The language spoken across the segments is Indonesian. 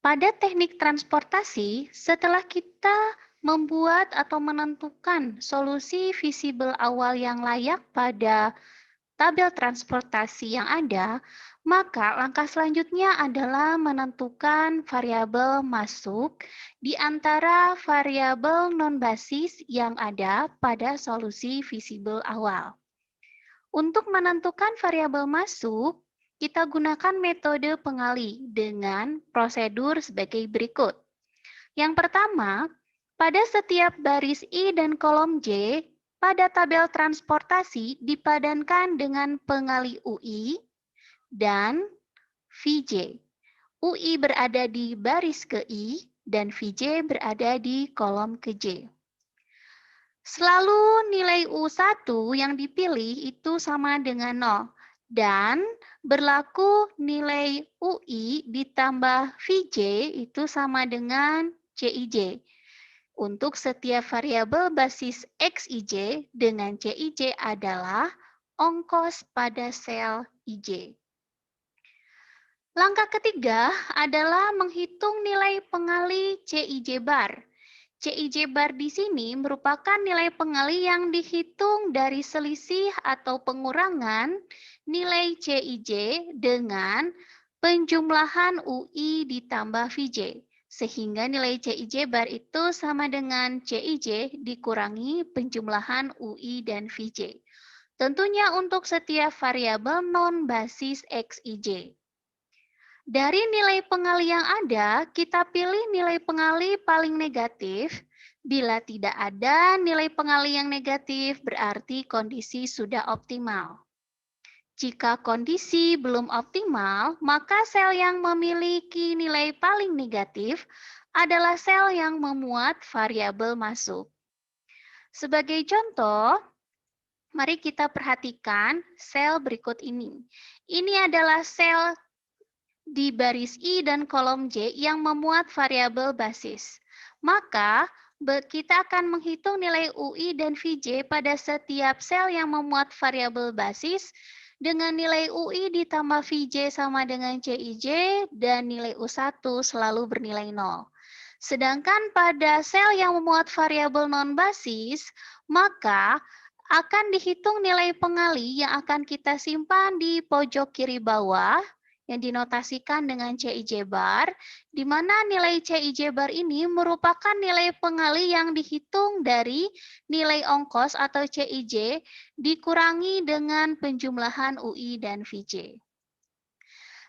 Pada teknik transportasi, setelah kita membuat atau menentukan solusi visible awal yang layak pada tabel transportasi yang ada, maka langkah selanjutnya adalah menentukan variabel masuk di antara variabel non-basis yang ada pada solusi visible awal. Untuk menentukan variabel masuk, kita gunakan metode pengali dengan prosedur sebagai berikut. Yang pertama, pada setiap baris I dan kolom J, pada tabel transportasi dipadankan dengan pengali UI dan VJ. UI berada di baris ke I dan VJ berada di kolom ke J. Selalu nilai U1 yang dipilih itu sama dengan 0 dan berlaku nilai UI ditambah VJ itu sama dengan CIJ. Untuk setiap variabel basis XIJ dengan CIJ adalah ongkos pada sel IJ. Langkah ketiga adalah menghitung nilai pengali CIJ bar. CIJ bar di sini merupakan nilai pengali yang dihitung dari selisih atau pengurangan nilai CIJ dengan penjumlahan UI ditambah VJ. Sehingga nilai CIJ bar itu sama dengan CIJ dikurangi penjumlahan UI dan VJ. Tentunya untuk setiap variabel non-basis XIJ. Dari nilai pengali yang ada, kita pilih nilai pengali paling negatif. Bila tidak ada nilai pengali yang negatif, berarti kondisi sudah optimal. Jika kondisi belum optimal, maka sel yang memiliki nilai paling negatif adalah sel yang memuat variabel masuk. Sebagai contoh, mari kita perhatikan sel berikut ini. Ini adalah sel di baris I dan kolom J yang memuat variabel basis. Maka, kita akan menghitung nilai UI dan VJ pada setiap sel yang memuat variabel basis dengan nilai UI ditambah VJ sama dengan CIJ dan nilai U1 selalu bernilai 0. Sedangkan pada sel yang memuat variabel non-basis, maka akan dihitung nilai pengali yang akan kita simpan di pojok kiri bawah yang dinotasikan dengan CIJ bar, di mana nilai CIJ bar ini merupakan nilai pengali yang dihitung dari nilai ongkos atau CIJ dikurangi dengan penjumlahan UI dan VJ.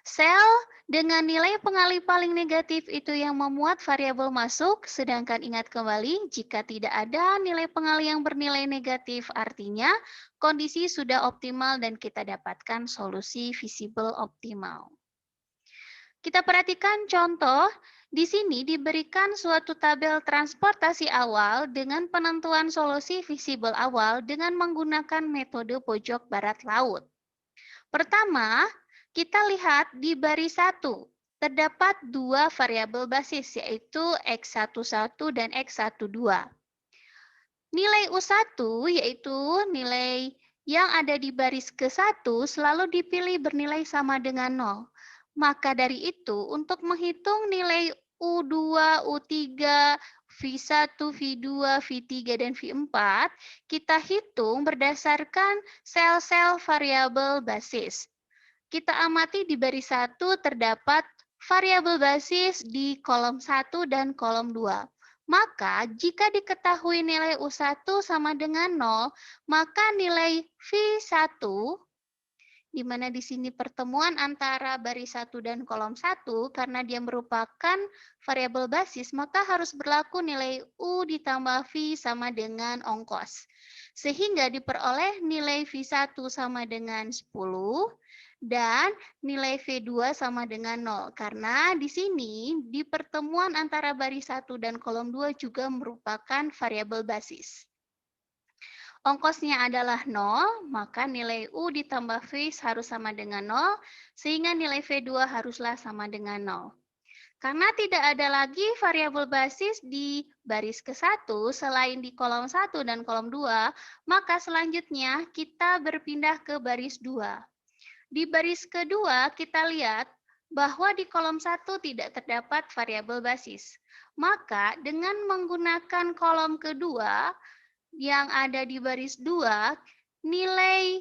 Sel dengan nilai pengali paling negatif itu yang memuat variabel masuk, sedangkan ingat kembali jika tidak ada nilai pengali yang bernilai negatif, artinya kondisi sudah optimal dan kita dapatkan solusi visible optimal. Kita perhatikan contoh, di sini diberikan suatu tabel transportasi awal dengan penentuan solusi visible awal dengan menggunakan metode pojok barat laut. Pertama, kita lihat di baris 1, terdapat dua variabel basis, yaitu X11 dan X12. Nilai U1, yaitu nilai yang ada di baris ke-1, selalu dipilih bernilai sama dengan 0. Maka dari itu, untuk menghitung nilai U2, U3, V1, V2, V3, dan V4, kita hitung berdasarkan sel-sel variabel basis. Kita amati di baris 1 terdapat variabel basis di kolom 1 dan kolom 2. Maka jika diketahui nilai U1 sama dengan 0, maka nilai V1, di mana di sini pertemuan antara baris 1 dan kolom 1, karena dia merupakan variabel basis, maka harus berlaku nilai U ditambah V sama dengan ongkos. Sehingga diperoleh nilai V1 sama dengan 10, dan nilai V2 sama dengan 0. Karena di sini di pertemuan antara baris 1 dan kolom 2 juga merupakan variabel basis. Ongkosnya adalah 0, maka nilai U ditambah V harus sama dengan 0, sehingga nilai V2 haruslah sama dengan 0. Karena tidak ada lagi variabel basis di baris ke-1 selain di kolom 1 dan kolom 2, maka selanjutnya kita berpindah ke baris 2. Di baris kedua kita lihat bahwa di kolom 1 tidak terdapat variabel basis. Maka dengan menggunakan kolom kedua yang ada di baris 2, nilai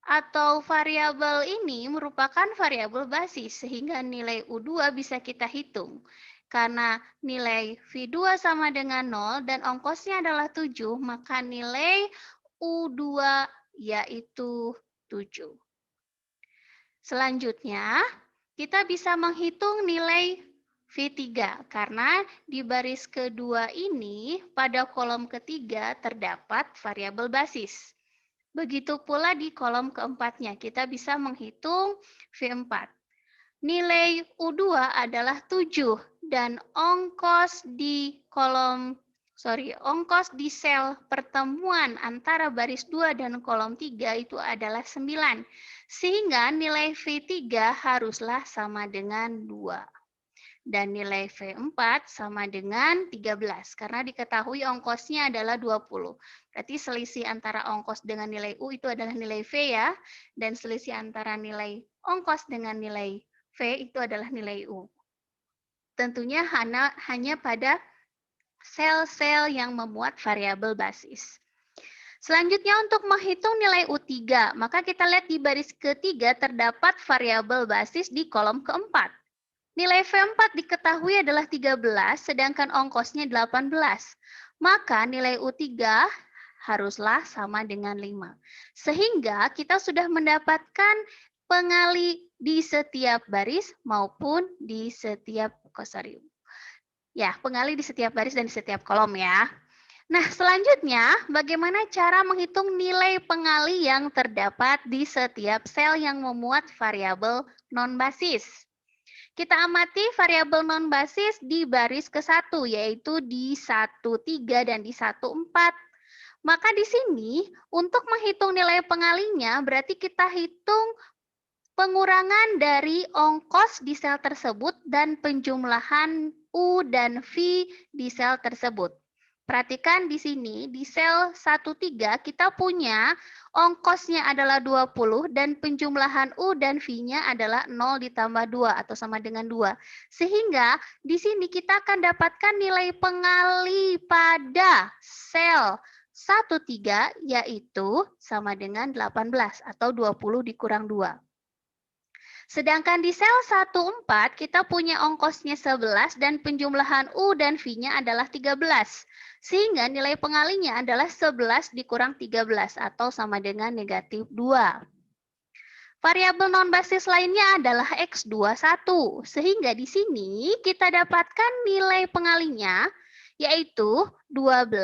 atau variabel ini merupakan variabel basis, sehingga nilai U2 bisa kita hitung. Karena nilai V2 sama dengan 0 dan ongkosnya adalah 7, maka nilai U2 yaitu 7. Selanjutnya, kita bisa menghitung nilai V3 karena di baris kedua ini pada kolom ketiga terdapat variabel basis. Begitu pula di kolom keempatnya, kita bisa menghitung V4. Nilai U2 adalah 7 dan ongkos di sel pertemuan antara baris 2 dan kolom 3 itu adalah 9. Sehingga nilai V3 haruslah sama dengan 2. Dan nilai V4 sama dengan 13 karena diketahui ongkosnya adalah 20. Berarti selisih antara ongkos dengan nilai U itu adalah nilai V ya, dan selisih antara nilai ongkos dengan nilai V itu adalah nilai U. Tentunya hanya pada sel-sel yang memuat variabel basis. Selanjutnya untuk menghitung nilai U3, maka kita lihat di baris ketiga terdapat variabel basis di kolom keempat. Nilai V4 diketahui adalah 13, sedangkan ongkosnya 18. Maka nilai U3 haruslah sama dengan 5. Sehingga kita sudah mendapatkan pengali di setiap baris maupun di setiap pengali di setiap baris dan di setiap kolom ya. Nah, selanjutnya bagaimana cara menghitung nilai pengali yang terdapat di setiap sel yang memuat variabel non-basis? Kita amati variabel non-basis di baris ke-1, yaitu di 1,3 dan di 1,4. Maka di sini, untuk menghitung nilai pengalinya, berarti kita hitung pengurangan dari ongkos di sel tersebut dan penjumlahan U dan V di sel tersebut. Perhatikan di sini, di sel 1,3 kita punya ongkosnya adalah 20 dan penjumlahan U dan V-nya adalah 0 ditambah 2 atau sama dengan 2. Sehingga di sini kita akan dapatkan nilai pengali pada sel 1,3 yaitu sama dengan 18 atau 20 dikurang 2. Sedangkan di sel 1,4 kita punya ongkosnya 11 dan penjumlahan U dan V-nya adalah 13. Sehingga nilai pengalinya adalah 11 dikurang 13 atau sama dengan negatif 2. Variabel non-basis lainnya adalah X21. Sehingga di sini kita dapatkan nilai pengalinya yaitu 12,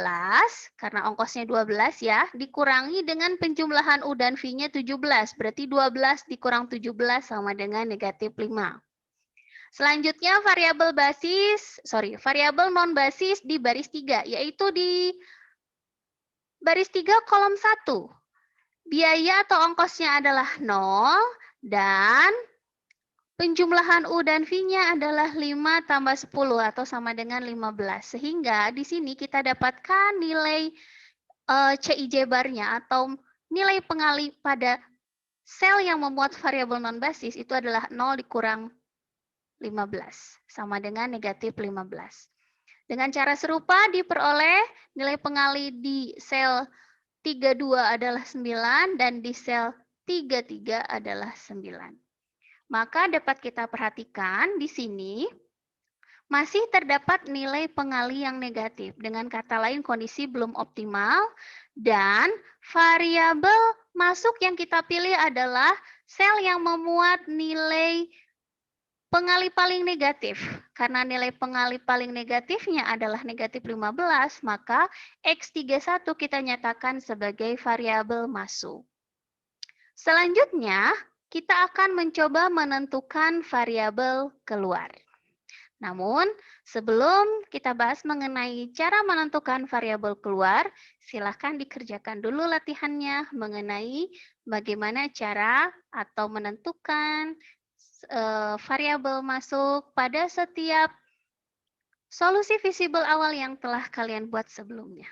karena ongkosnya 12 ya, dikurangi dengan penjumlahan U dan V-nya 17. Berarti 12 dikurang 17 sama dengan negatif 5. Selanjutnya variabel non-basis di baris 3, yaitu di baris 3 kolom 1. Biaya atau ongkosnya adalah 0 dan penjumlahan U dan V-nya adalah 5 tambah 10 atau sama dengan 15. Sehingga di sini kita dapatkan nilai CIJ bar-nya atau nilai pengali pada sel yang memuat variabel non-basis itu adalah 0 dikurang 15, sama dengan negatif 15. Dengan cara serupa diperoleh nilai pengali di sel 32 adalah 9 dan di sel 33 adalah 9. Maka dapat kita perhatikan di sini masih terdapat nilai pengali yang negatif. Dengan kata lain kondisi belum optimal dan variabel masuk yang kita pilih adalah sel yang memuat nilai pengali paling negatif. Karena nilai pengali paling negatifnya adalah negatif 15, maka X31 kita nyatakan sebagai variabel masuk. Selanjutnya, kita akan mencoba menentukan variabel keluar. Namun, sebelum kita bahas mengenai cara menentukan variabel keluar, silakan dikerjakan dulu latihannya mengenai bagaimana cara atau menentukan variabel masuk pada setiap solusi visible awal yang telah kalian buat sebelumnya.